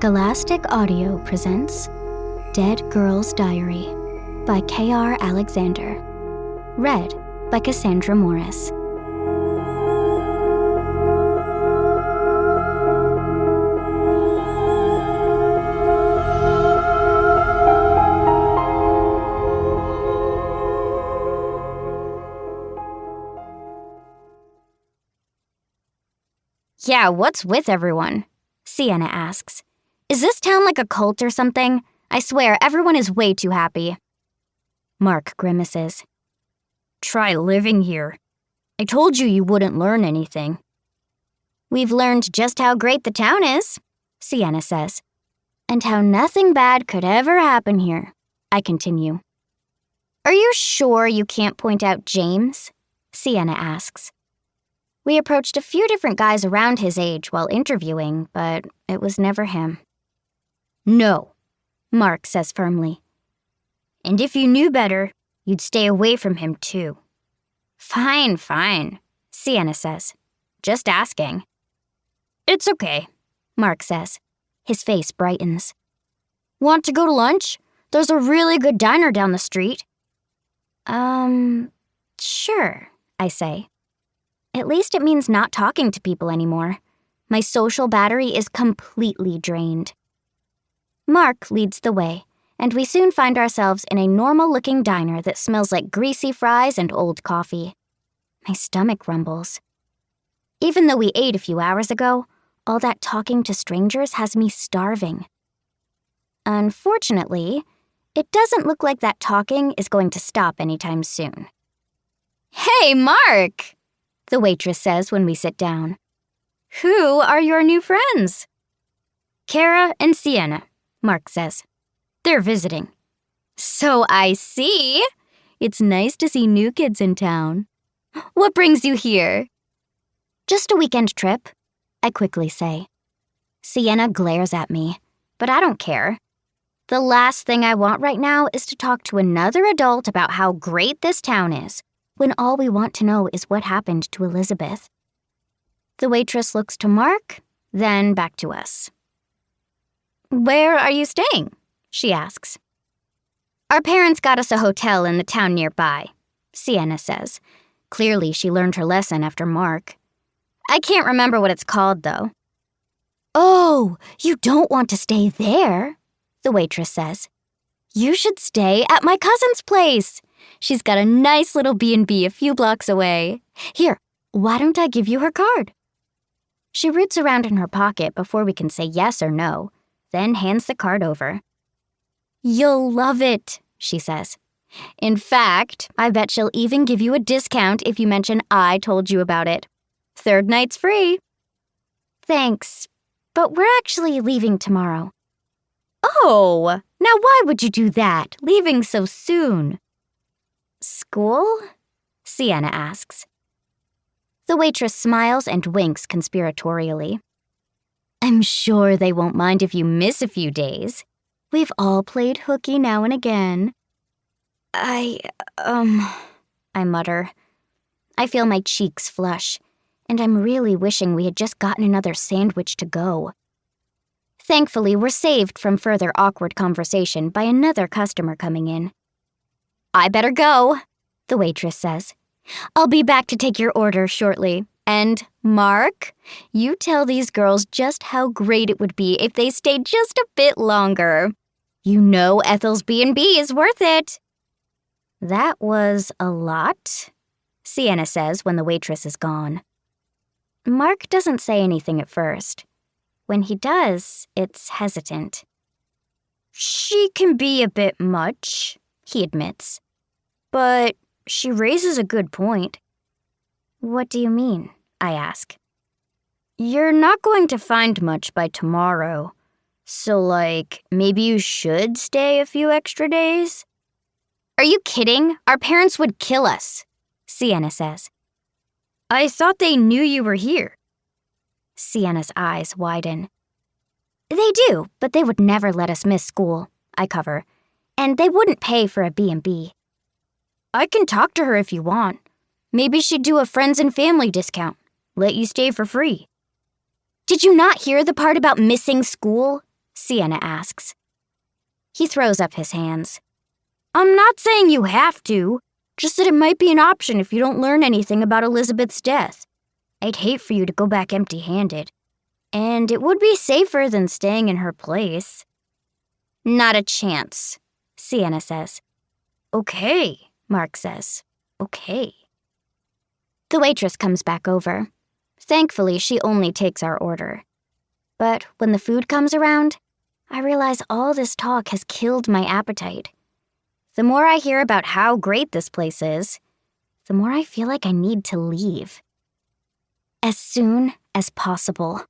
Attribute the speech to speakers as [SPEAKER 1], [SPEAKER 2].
[SPEAKER 1] Scholastic Audio presents Dead Girl's Diary by K.R. Alexander. Read by Cassandra Morris.
[SPEAKER 2] Yeah, what's with everyone? Sienna asks. Is this town like a cult or something? I swear, everyone is way too happy. Mark grimaces. Try living here. I told you you wouldn't learn anything. We've learned just how great the town is, Sienna says. And how nothing bad could ever happen here, I continue. Are you sure you can't point out James? Sienna asks. We approached a few different guys around his age while interviewing, but it was never him. No, Mark says firmly. And if you knew better, you'd stay away from him too. Fine, Sienna says. Just asking. It's okay, Mark says. His face brightens. Want to go to lunch? There's a really good diner down the street. Sure, I say. At least it means not talking to people anymore. My social battery is completely drained. Mark leads the way, and we soon find ourselves in a normal-looking diner that smells like greasy fries and old coffee. My stomach rumbles. Even though we ate a few hours ago, all that talking to strangers has me starving. Unfortunately, it doesn't look like that talking is going to stop anytime soon. Hey, Mark! The waitress says when we sit down. Who are your new friends? Kara and Sienna, Mark says. They're visiting. So I see. It's nice to see new kids in town. What brings you here? Just a weekend trip, I quickly say. Sienna glares at me, but I don't care. The last thing I want right now is to talk to another adult about how great this town is, when all we want to know is what happened to Elizabeth. The waitress looks to Mark, then back to us. Where are you staying? She asks. Our parents got us a hotel in the town nearby, Sienna says. Clearly she learned her lesson after Mark. I can't remember what it's called, though. Oh, you don't want to stay there, the waitress says. You should stay at my cousin's place. She's got a nice little B&B a few blocks away. Here, why don't I give you her card? She roots around in her pocket before we can say yes or no, then hands the card over. You'll love it, she says. In fact, I bet she'll even give you a discount if you mention I told you about it. Third night's free. Thanks, but we're actually leaving tomorrow. Oh, now why would you do that, leaving so soon? School? Sienna asks. The waitress smiles and winks conspiratorially. I'm sure they won't mind if you miss a few days. We've all played hooky now and again. I mutter. I feel my cheeks flush, and I'm really wishing we had just gotten another sandwich to go. Thankfully, we're saved from further awkward conversation by another customer coming in. I better go, the waitress says. I'll be back to take your order shortly. And, Mark, you tell these girls just how great it would be if they stayed just a bit longer. You know Ethel's B&B is worth it. That was a lot, Sienna says when the waitress is gone. Mark doesn't say anything at first. When he does, it's hesitant. She can be a bit much, he admits. But she raises a good point. What do you mean? I ask. You're not going to find much by tomorrow. So, maybe you should stay a few extra days? Are you kidding? Our parents would kill us, Sienna says. I thought they knew you were here. Sienna's eyes widen. They do, but they would never let us miss school, I cover. And they wouldn't pay for a B&B. I can talk to her if you want. Maybe she'd do a friends and family discount. Let you stay for free. Did you not hear the part about missing school? Sienna asks. He throws up his hands. I'm not saying you have to, just that it might be an option if you don't learn anything about Elizabeth's death. I'd hate for you to go back empty-handed. And it would be safer than staying in her place. Not a chance, Sienna says. Okay, Mark says. Okay. The waitress comes back over. Thankfully, she only takes our order. But when the food comes around, I realize all this talk has killed my appetite. The more I hear about how great this place is, the more I feel like I need to leave. As soon as possible.